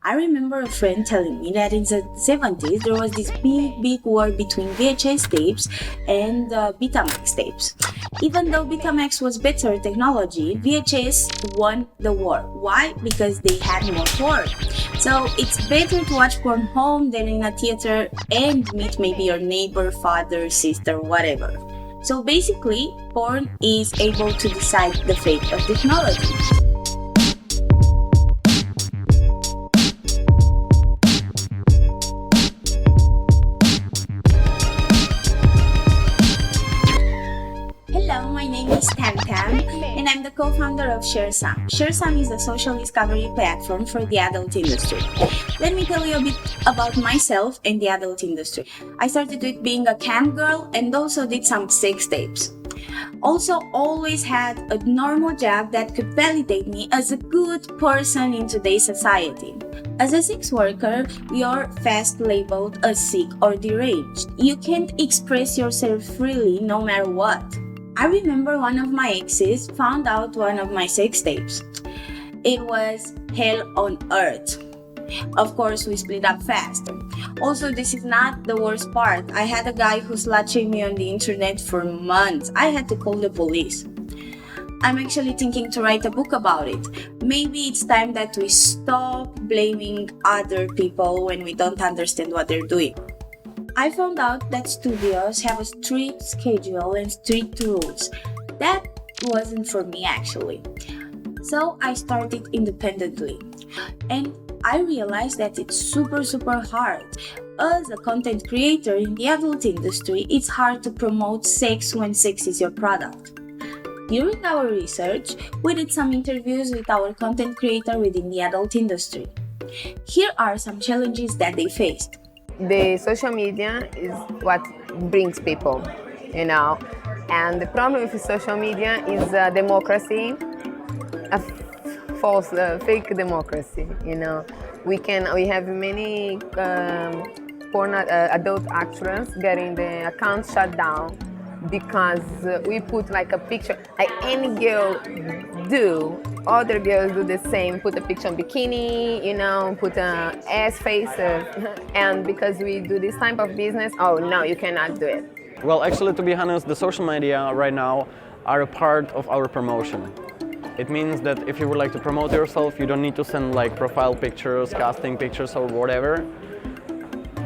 I remember a friend telling me that in the 70s there was this big war between VHS tapes and Betamax tapes. Even though Betamax was better technology, VHS won the war. Why? Because they had more porn. So it's better to watch porn home than in a theater and meet maybe your neighbor, father, sister, whatever. So basically, porn is able to decide the fate of technology. Hello, my name is Tam and I'm the co-founder of Sharesome. Sharesome is a social discovery platform for the adult industry. Let me tell you a bit about myself and the adult industry. I started with being a cam girl and also did some sex tapes. Also always had a normal job that could validate me as a good person in today's society. As a sex worker, you're fast labeled as sick or deranged. You can't express yourself freely no matter what. I remember one of my exes found out one of my sex tapes. It was hell on earth. Of course, we split up fast. Also, this is not the worst part. I had a guy who slut-shamed me on the internet for months. I had to call the police. I'm actually thinking to write a book about it. Maybe it's time that we stop blaming other people when we don't understand what they're doing. I found out that studios have a strict schedule and strict rules. That wasn't for me actually. So I started independently. And I realized that it's super hard. As a content creator in the adult industry, it's hard to promote sex when sex is your product. During our research, we did some interviews with our content creator within the adult industry. Here are some challenges that they faced. The social media is what brings people, and the problem with social media is democracy, a false, fake democracy. We have many adult actors getting the account shut down because we put like a picture, like any girl do. Other girls do the same, put a picture on bikini, put ass faces. And because we do this type of business, oh no, you cannot do it. Well, actually, to be honest, the social media right now are a part of our promotion. It means that if you would like to promote yourself, you don't need to send like profile pictures, casting pictures or whatever.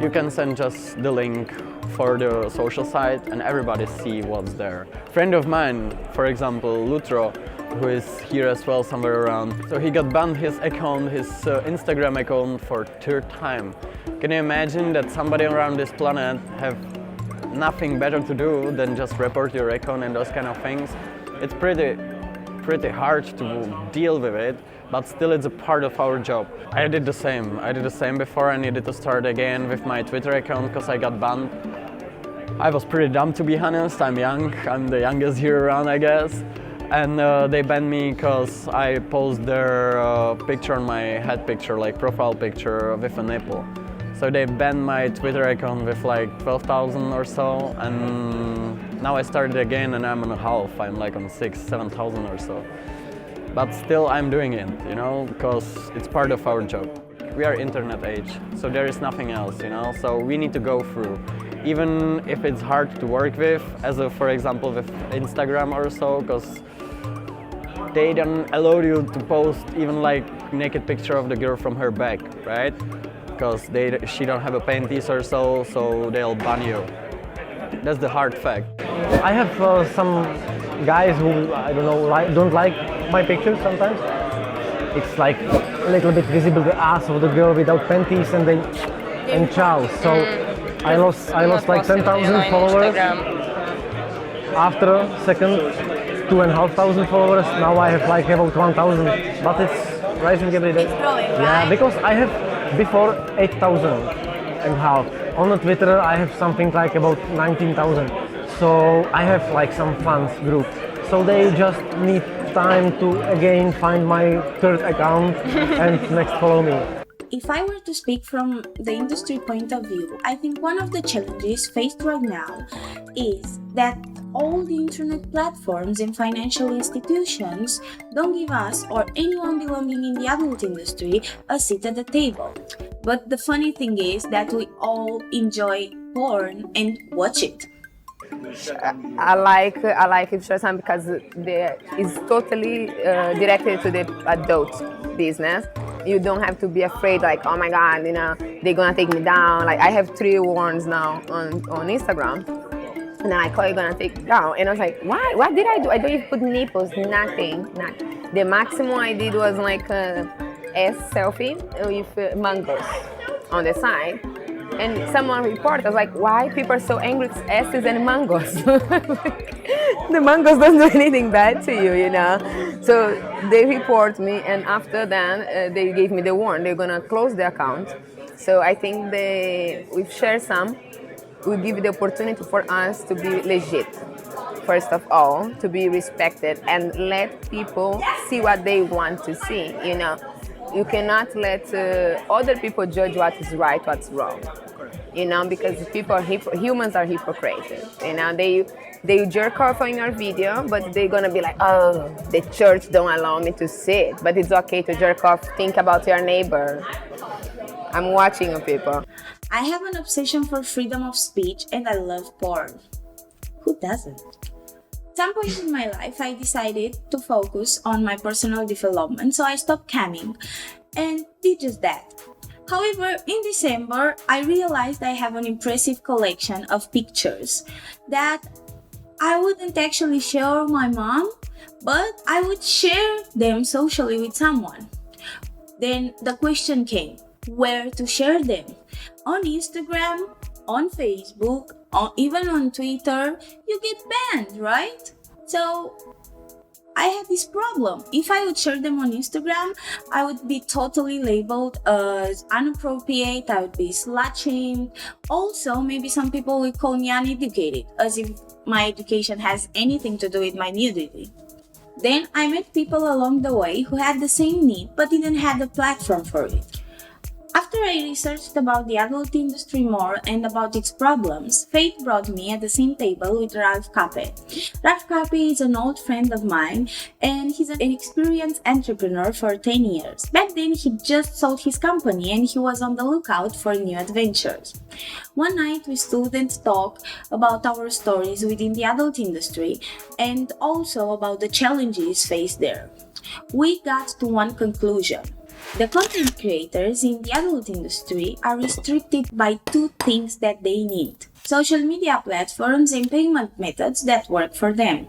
You can send just the link for the social site and everybody see what's there. A friend of mine, for example, Lutro, who is here as well somewhere around. So he got banned his account, his Instagram account for third time. Can you imagine that somebody around this planet have nothing better to do than just report your account and those kind of things? It's pretty hard to deal with it, but still it's a part of our job. I did the same before. I needed to start again with my Twitter account because I got banned. I was pretty dumb, to be honest. I'm young, I'm the youngest here around, I guess. And they banned me because I posted their picture on my head picture, like profile picture with a nipple. So they banned my Twitter account with like 12,000 or so, and now I started again and I'm on a half. I'm like on 7,000 or so. But still I'm doing it, because it's part of our job. We are internet age, so there is nothing else, so we need to go through. Even if it's hard to work with, for example with Instagram or so, because they don't allow you to post even like naked picture of the girl from her back, right? Because she don't have a panties or so they'll ban you. That's the hard fact. I have some guys who, I don't know, don't like my pictures sometimes. It's like a little bit visible the ass of the girl without panties and chow. So I lost like 10,000 followers. After second, 2,500 followers. Now I have like about 1,000, but it's rising every day. It's growing, yeah, right? because I have before 8,000 and half. On the Twitter I have something like about 19,000. So I have like some fans group. So they just need time to again find my third account and next follow me. If I were to speak from the industry point of view, I think one of the challenges faced right now is that all the internet platforms and financial institutions don't give us or anyone belonging in the adult industry a seat at the table. But the funny thing is that we all enjoy porn and watch it. I like it Sharesome because it's totally directed to the adult business. You don't have to be afraid like, oh my god, they're gonna take me down. Like I have 3 warns now on Instagram, and then I call you gonna take me down, and I was like, what did I do? I don't even put nipples, nothing. The maximum I did was like a ass selfie with mangoes on the side. And someone reported, I was like, why people are so angry with asses and mangoes? The mangoes don't do anything bad to you, So they report me, and after that, they gave me the warning. They're gonna close the account. So I think with Sharesome, we give the opportunity for us to be legit, first of all, to be respected, and let people see what they want to see, You cannot let other people judge what is right, what's wrong, because people are humans are hypocrites. They jerk off on your video, but they're gonna be like, oh, the church don't allow me to see it, but it's okay to jerk off. Think about your neighbor. I'm watching you people. I have an obsession for freedom of speech and I love porn. Who doesn't? At some point in my life, I decided to focus on my personal development, so I stopped camming and did just that. However, in December, I realized I have an impressive collection of pictures that I wouldn't actually share with my mom, but I would share them socially with someone. Then the question came, where to share them? On Instagram, on Facebook, or even on Twitter, you get banned, right? So I had this problem. If I would share them on Instagram, I would be totally labeled as inappropriate, I would be slut-shamed. Also, maybe some people would call me uneducated, as if my education has anything to do with my nudity. Then I met people along the way who had the same need but didn't have a platform for it. After I researched about the adult industry more and about its problems, fate brought me at the same table with Ralph Cape. Ralph Cape is an old friend of mine and he's an experienced entrepreneur for 10 years. Back then he just sold his company and he was on the lookout for new adventures. One night we stood and talked about our stories within the adult industry and also about the challenges faced there. We got to one conclusion. The content creators in the adult industry are restricted by 2 things that they need: social media platforms and payment methods that work for them.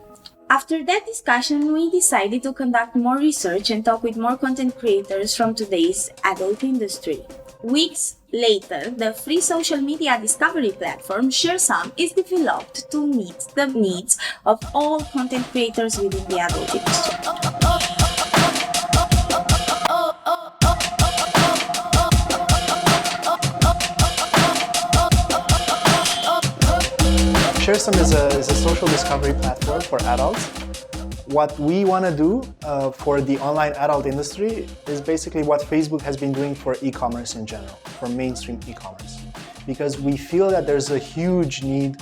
After that discussion, we decided to conduct more research and talk with more content creators from today's adult industry. Weeks later, the free social media discovery platform Sharesome is developed to meet the needs of all content creators within the adult industry. Sharesome is a social discovery platform for adults. What we want to do for the online adult industry is basically what Facebook has been doing for e-commerce in general, for mainstream e-commerce. Because we feel that there's a huge need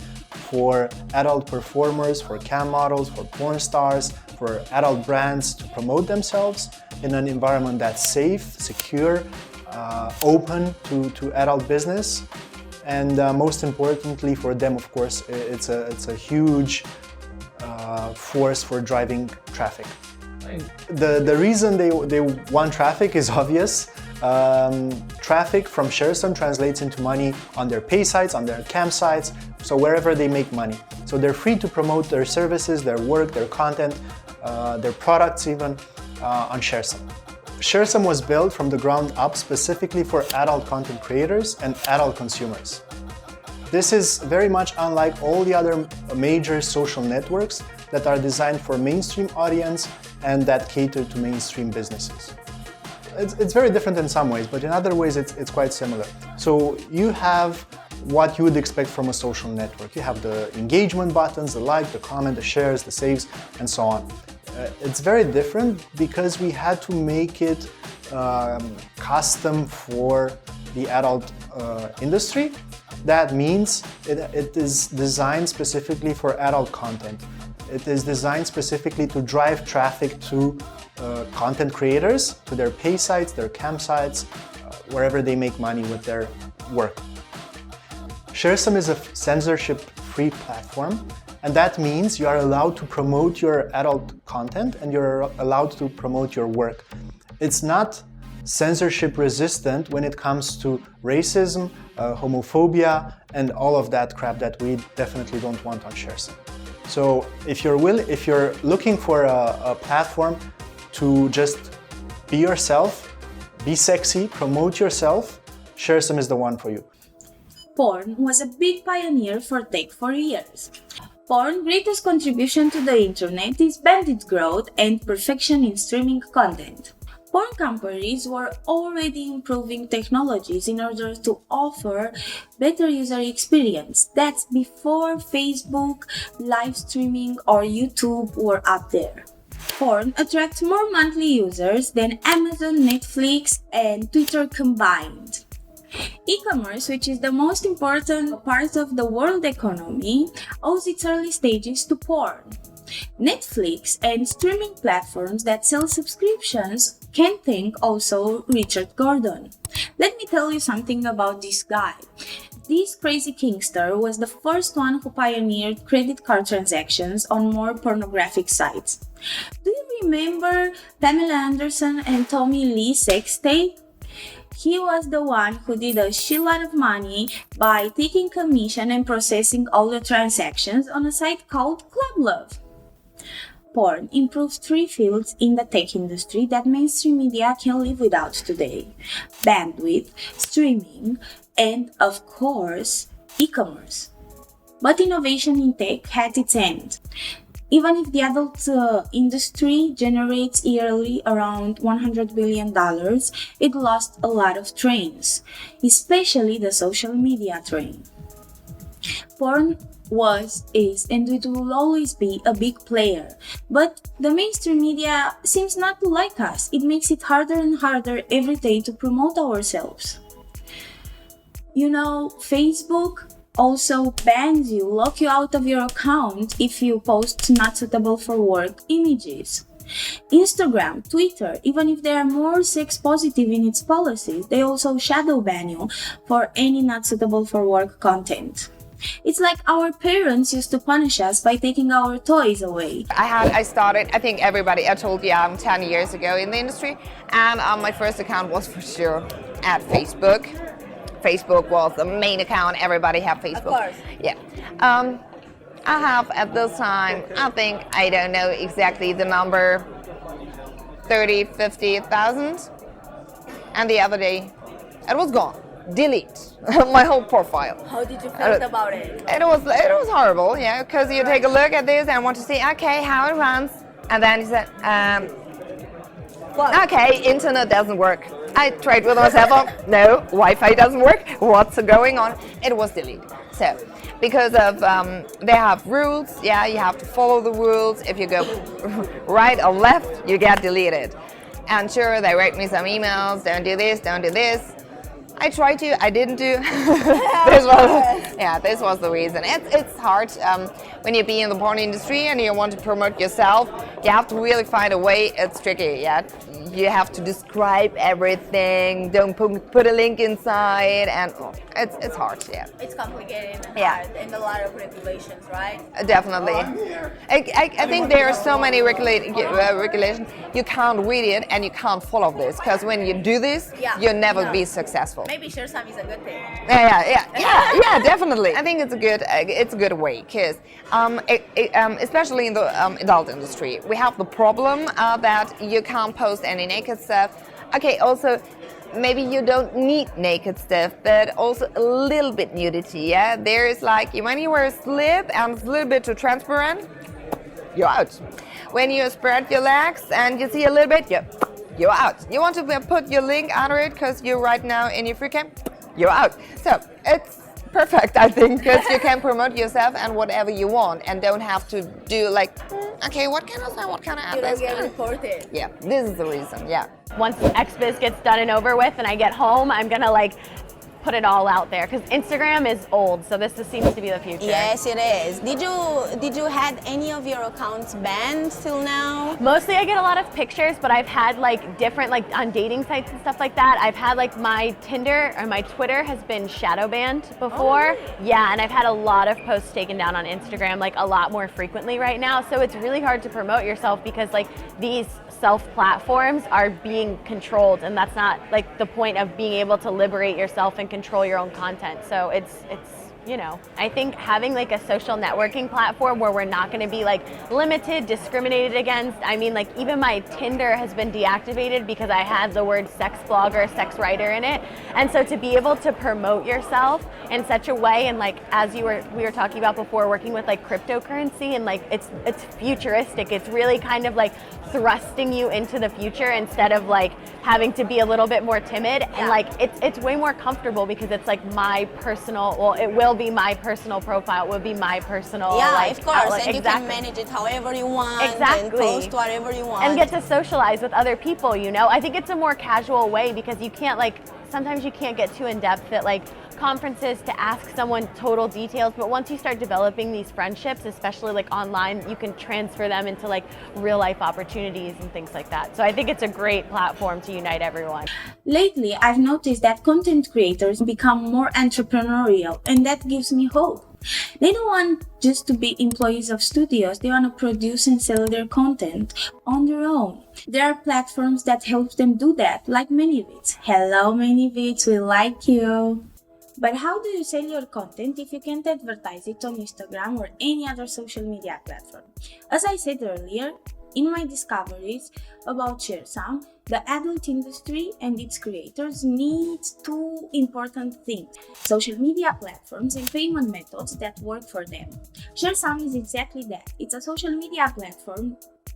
for adult performers, for cam models, for porn stars, for adult brands to promote themselves in an environment that's safe, secure, open to adult business. And most importantly for them, of course, it's a huge force for driving traffic. The reason they want traffic is obvious. Traffic from Sharesome translates into money on their pay sites, on their campsites, so wherever they make money. So they're free to promote their services, their work, their content, their products even on Sharesome. Sharesome was built from the ground up specifically for adult content creators and adult consumers. This is very much unlike all the other major social networks that are designed for mainstream audience and that cater to mainstream businesses. It's very different in some ways, but in other ways it's quite similar. So you have what you would expect from a social network. You have the engagement buttons, the like, the comment, the shares, the saves, and so on. It's very different because we had to make it custom for the adult industry, That means it is designed specifically for adult content. It is designed specifically to drive traffic to content creators, to their pay sites, their campsites, wherever they make money with their work. Sharesome is a censorship-free platform, and that means you are allowed to promote your adult content and you're allowed to promote your work. It's not censorship resistant when it comes to racism, homophobia, and all of that crap that we definitely don't want on Sharesome. So if you're looking for a platform to just be yourself, be sexy, promote yourself, Sharesome is the one for you. Porn was a big pioneer for tech for years. Porn's greatest contribution to the internet is bandwidth growth and perfection in streaming content. Porn companies were already improving technologies in order to offer better user experience. That's before Facebook, live streaming, or YouTube were up there. Porn attracts more monthly users than Amazon, Netflix, and Twitter combined. E-commerce, which is the most important part of the world economy, owes its early stages to porn. Netflix and streaming platforms that sell subscriptions can thank also Richard Gordon. Let me tell you something about this guy. This crazy Kingster was the first one who pioneered credit card transactions on more pornographic sites. Do you remember Pamela Anderson and Tommy Lee sex tape? He was the one who did a shitload of money by taking commission and processing all the transactions on a site called Club Love. Porn improves three fields in the tech industry that mainstream media can live without today: bandwidth, streaming, and, of course, e-commerce. But innovation in tech had its end. Even if the adult industry generates yearly around $100 billion, it lost a lot of trains, especially the social media train. Porn was, is, and it will always be a big player. But the mainstream media seems not to like us. It makes it harder and harder every day to promote ourselves. You know, Facebook also bans you, lock you out of your account if you post not suitable for work images. Instagram, Twitter, even if they are more sex positive in its policies, they also shadow ban you for any not suitable for work content. It's like our parents used to punish us by taking our toys away. I started, I think I told you I'm 10 years ago in the industry, and my first account was for sure at Facebook. Facebook was the main account, everybody had Facebook. Of course. Yeah. I have at this time, I don't know exactly the number, 30, 50,000. And the other day, it was gone. Delete my whole profile. How did you feel about it? It was horrible, yeah, because you take a look at this and want to see, okay, how it runs. And then you said, okay, internet doesn't work. I tried with my cell phone. No, Wi-Fi doesn't work. What's going on? It was deleted. So, because of they have rules, yeah, you have to follow the rules. If you go right or left, you get deleted. And sure, they write me some emails. Don't do this. Don't do this. I tried to. I didn't do. This was the reason. It's hard when you be in the porn industry and you want to promote yourself. You have to really find a way. It's tricky. Yeah, you have to describe everything. Don't put a link inside, and it's hard. Yeah, It's complicated and Yeah. hard and a lot of regulations, right? Definitely. I think there are so many regulations. You can't read it and you can't follow this, because when you do this, you'll never be successful. Maybe Sharesome is a good thing. Yeah, definitely. I think it's a good way, because especially in the adult industry, we have the problem that you can't post any naked stuff. Okay, also maybe you don't need naked stuff, but also a little bit nudity. Yeah, there is like when you wear a slip and it's a little bit too transparent, you're out. When you spread your legs and you see a little bit, you're out. You want to put your link under it because you're right now in your free camp, you're out. So it's perfect, I think, because you can promote yourself and whatever you want, and don't have to do like, okay, what can I say, what can I add? You don't get reported. Yeah, this is the reason, yeah. Once XBiz gets done and over with and I get home, I'm gonna put it all out there, because Instagram is old, so this seems to be the future. Yes, it is. Did you had any of your accounts banned till now? Mostly I get a lot of pictures, but I've had like different, like on dating sites and stuff like that, I've had like my Tinder or my Twitter has been shadow banned before. Yeah, and I've had a lot of posts taken down on Instagram, like a lot more frequently right now. So it's really hard to promote yourself because like these self-platforms are being controlled, and that's not like the point of being able to liberate yourself and control your own content. So it's you know, I think having like a social networking platform where we're not going to be like limited, discriminated against. I mean, like even my Tinder has been deactivated because I had the word sex blogger, sex writer in it. And so to be able to promote yourself in such a way, and like as we were talking about before, working with like cryptocurrency, and like it's futuristic. It's really kind of like thrusting you into the future instead of like having to be a little bit more timid. And like it's way more comfortable because it's like my personal, well, it will be my personal profile, it will be my personal like, of course, outlet. and Exactly. you can manage it however you want, Exactly. and post whatever you want, and get to socialize with other people, you know. I think it's a more casual way because you can't like, sometimes you can't get too in depth at like conferences to ask someone total details, but once you start developing these friendships, especially like online, you can transfer them into like real life opportunities and things like that. So I think it's a great platform to unite everyone. Lately, I've noticed that content creators become more entrepreneurial, and that gives me hope. They don't want just to be employees of studios, they want to produce and sell their content on their own. There are platforms that help them do that, like ManyVids. Hello ManyVids, we like you. But how do you sell your content if you can't advertise it on Instagram or any other social media platform? As I said earlier, in my discoveries about Sharesome, the adult industry and its creators need two important things: social media platforms and payment methods that work for them. Sharesome is exactly that. It's a social media platform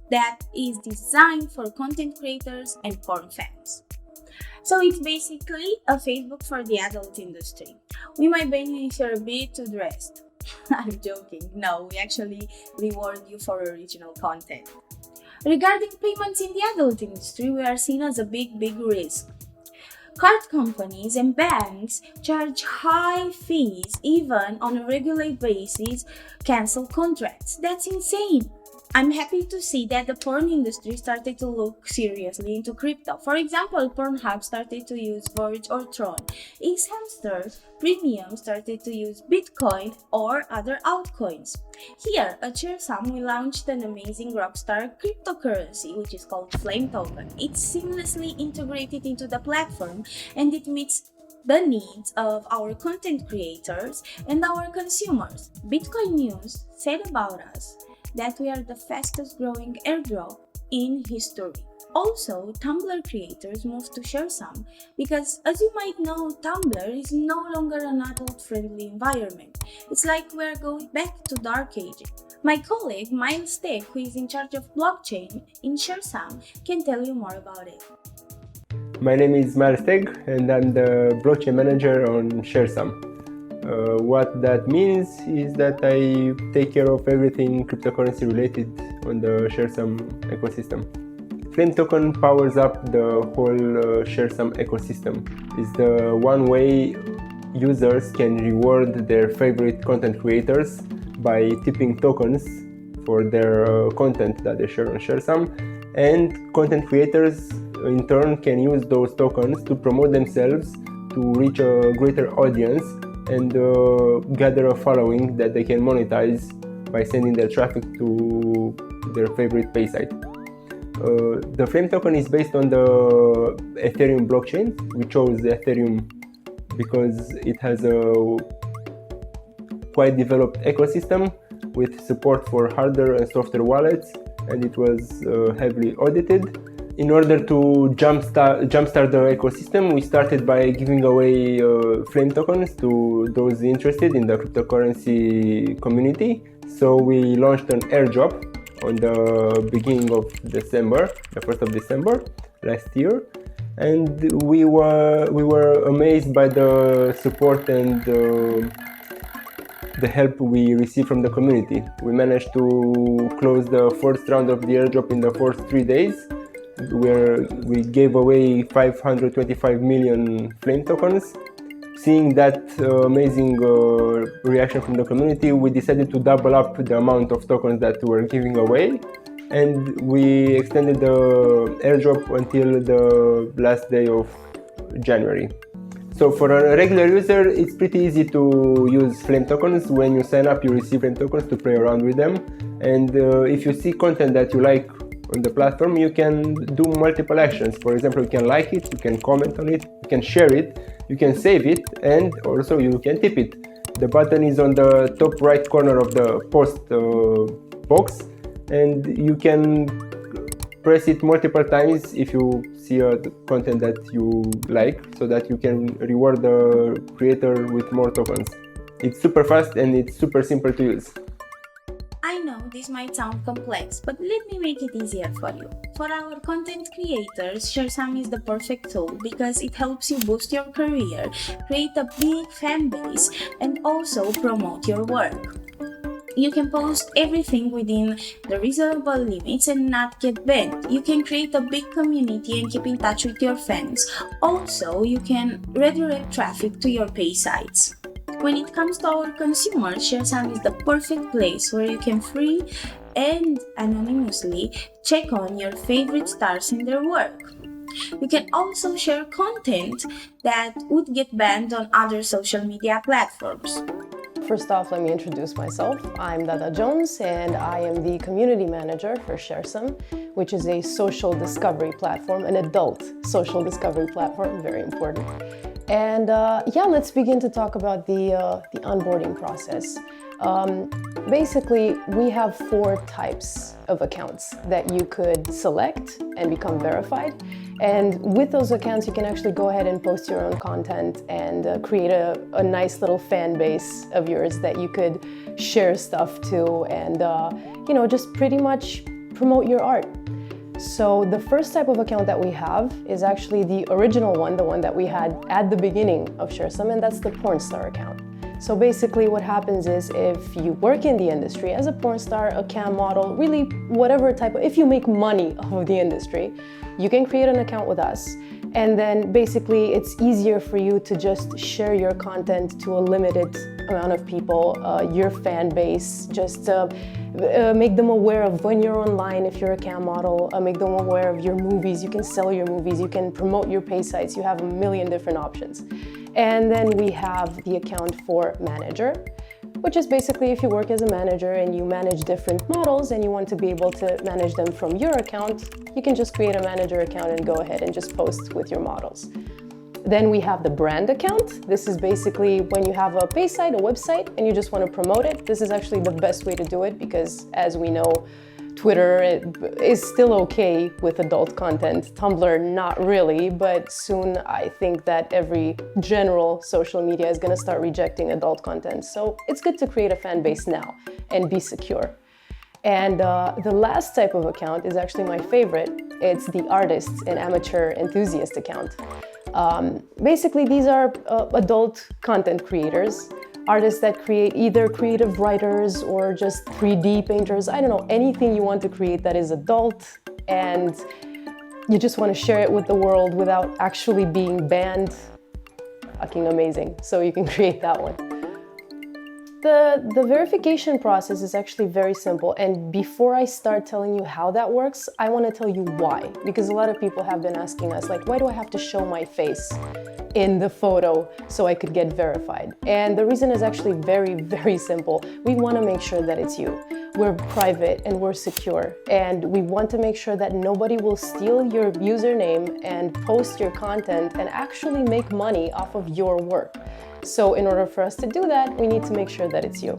that is designed for content creators and porn fans. So it's basically a Facebook for the adult industry. We might banish a bit to the rest. I'm joking. No, we actually reward you for original content. Regarding payments in the adult industry, we are seen as a big risk. Card companies and banks charge high fees, even on a regular basis, cancel contracts. That's insane. I'm happy to see that the porn industry started to look seriously into crypto. For example, Pornhub started to use Verge or Tron. Xhamster Premium started to use Bitcoin or other altcoins. Here at Sharesome, we launched an amazing rockstar cryptocurrency, which is called Flame Token. It's seamlessly integrated into the platform, and it meets the needs of our content creators and our consumers. Bitcoin News said about us that we are the fastest growing airdrop in history. Also, Tumblr creators moved to Sharesome because, as you might know, Tumblr is no longer an adult-friendly environment. It's like we're going back to dark ages. My colleague Miles Tech, who is in charge of blockchain in Sharesome, can tell you more about it. My name is Miles Tech, and I'm the blockchain manager on Sharesome. What that means is that I take care of everything cryptocurrency related on the Sharesome ecosystem. Flame Token powers up the whole Sharesome ecosystem. It's the one way users can reward their favorite content creators by tipping tokens for their content that they share on Sharesome, and content creators in turn can use those tokens to promote themselves, to reach a greater audience, and gather a following that they can monetize by sending their traffic to their favorite pay site. The Flame Token is based on the Ethereum blockchain. We chose Ethereum because it has a quite developed ecosystem with support for hardware and software wallets, and it was heavily audited. In order to jumpstart the ecosystem, we started by giving away Flame Tokens to those interested in the cryptocurrency community. So we launched an airdrop on the beginning of December, the 1st of December last year, and we were amazed by the support and the help we received from the community. We managed to close the first round of the airdrop in the first 3 days, where we gave away 525 million Flame Tokens, seeing that amazing reaction from the community, we decided to double up the amount of tokens that we're giving away, and we extended the airdrop until the last day of January. So for a regular user, it's pretty easy to use Flame tokens. When you sign up, you receive Flame tokens to play around with them. And if you see content that you like on the platform, you can do multiple actions. For example, you can like it, you can comment on it, you can share it, you can save it, and also you can tip it. The button is on the top right corner of the post box, and you can press it multiple times if you see content that you like, so that you can reward the creator with more tokens. It's super fast and it's super simple to use. I know this might sound complex, but let me make it easier for you. For our content creators, Sharesome is the perfect tool because it helps you boost your career, create a big fan base, and also promote your work. You can post everything within the reasonable limits and not get banned. You can create a big community and keep in touch with your fans. Also, you can redirect traffic to your pay sites. When it comes to our consumers, Sharesome is the perfect place where you can free and anonymously check on your favorite stars and their work. You can also share content that would get banned on other social media platforms. First off, let me introduce myself. I'm Dada Jones, and I am the community manager for Sharesome, which is a social discovery platform, an adult social discovery platform, very important. And let's begin to talk about the onboarding process. Basically, we have 4 types of accounts that you could select and become verified. And with those accounts, you can actually go ahead and post your own content and create a nice little fan base of yours that you could share stuff to and, just pretty much promote your art. So the first type of account that we have is actually the original one, the one that we had at the beginning of Sharesome, and that's the porn star account. So basically what happens is if you work in the industry as a porn star, a cam model, really whatever type of, if you make money off of the industry, you can create an account with us. And then basically it's easier for you to just share your content to a limited amount of people, your fan base, just make them aware of when you're online if you're a cam model, make them aware of your movies, you can sell your movies, you can promote your pay sites, you have a million different options. And then we have the account for manager, which is basically if you work as a manager and you manage different models and you want to be able to manage them from your account, you can just create a manager account and go ahead and just post with your models. Then we have the brand account. This is basically when you have a pay site, a website, and you just want to promote it. This is actually the best way to do it because, as we know, Twitter is still okay with adult content. Tumblr, not really, but soon I think that every general social media is going to start rejecting adult content. So it's good to create a fan base now and be secure. And the last type of account is actually my favorite. It's the artist and amateur enthusiast account. Basically, these are adult content creators, artists that create either creative writers or just 3D painters. I don't know, anything you want to create that is adult and you just want to share it with the world without actually being banned. Fucking amazing. So you can create that one. The verification process is actually very simple, and before I start telling you how that works, I want to tell you why, because a lot of people have been asking us, like, why do I have to show my face in the photo so I could get verified? And the reason is actually very, very simple. We want to make sure that it's you. We're private and we're secure, and we want to make sure that nobody will steal your username and post your content and actually make money off of your work. So in order for us to do that, we need to make sure that it's you.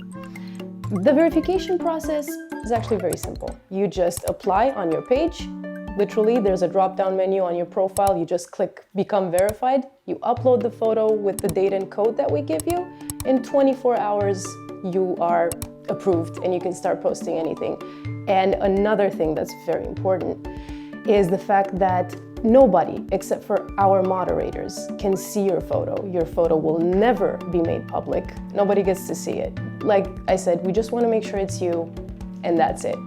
The verification process is actually very simple. You just apply on your page. Literally, there's a drop-down menu on your profile. You just click Become Verified. You upload the photo with the date and code that we give you. In 24 hours, you are approved and you can start posting anything. And another thing that's very important is the fact that nobody except for our moderators can see your photo. Your photo will never be made public. Nobody gets to see it. Like I said, we just want to make sure it's you, and that's it.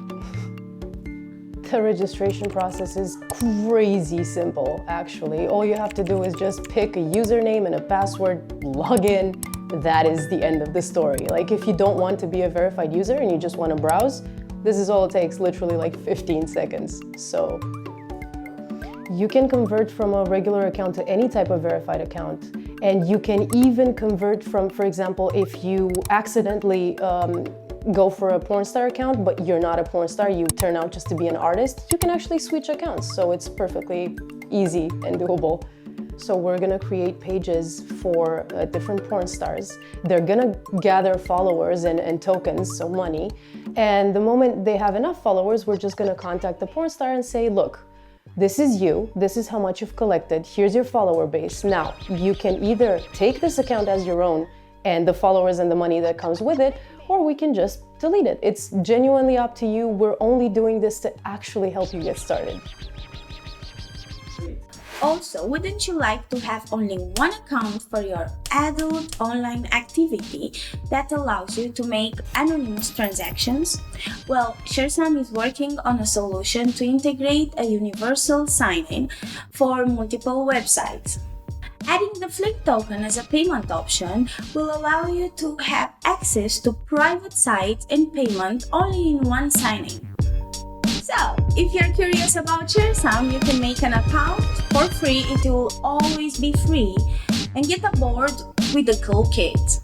The registration process is crazy simple, actually. All you have to do is just pick a username and a password, log in. That is the end of the story. Like, if you don't want to be a verified user and you just want to browse, this is all it takes, literally like 15 seconds. So you can convert from a regular account to any type of verified account. And you can even convert from, for example, if you accidentally go for a porn star account, but you're not a porn star, you turn out just to be an artist, you can actually switch accounts. So it's perfectly easy and doable. So we're gonna create pages for different porn stars. They're gonna gather followers and tokens, so money. And the moment they have enough followers, we're just gonna contact the porn star and say, look, this is you, this is how much you've collected, here's your follower base. Now, you can either take this account as your own and the followers and the money that comes with it, or we can just delete it. It's genuinely up to you. We're only doing this to actually help you get started. Also, wouldn't you like to have only one account for your adult online activity that allows you to make anonymous transactions? Well, Sharesome is working on a solution to integrate a universal sign-in for multiple websites. Adding the Flip token as a payment option will allow you to have access to private sites and payment only in one sign-in. So, if you're curious about Sharesome, you can make an account for free. It will always be free, and get aboard with the cool kids.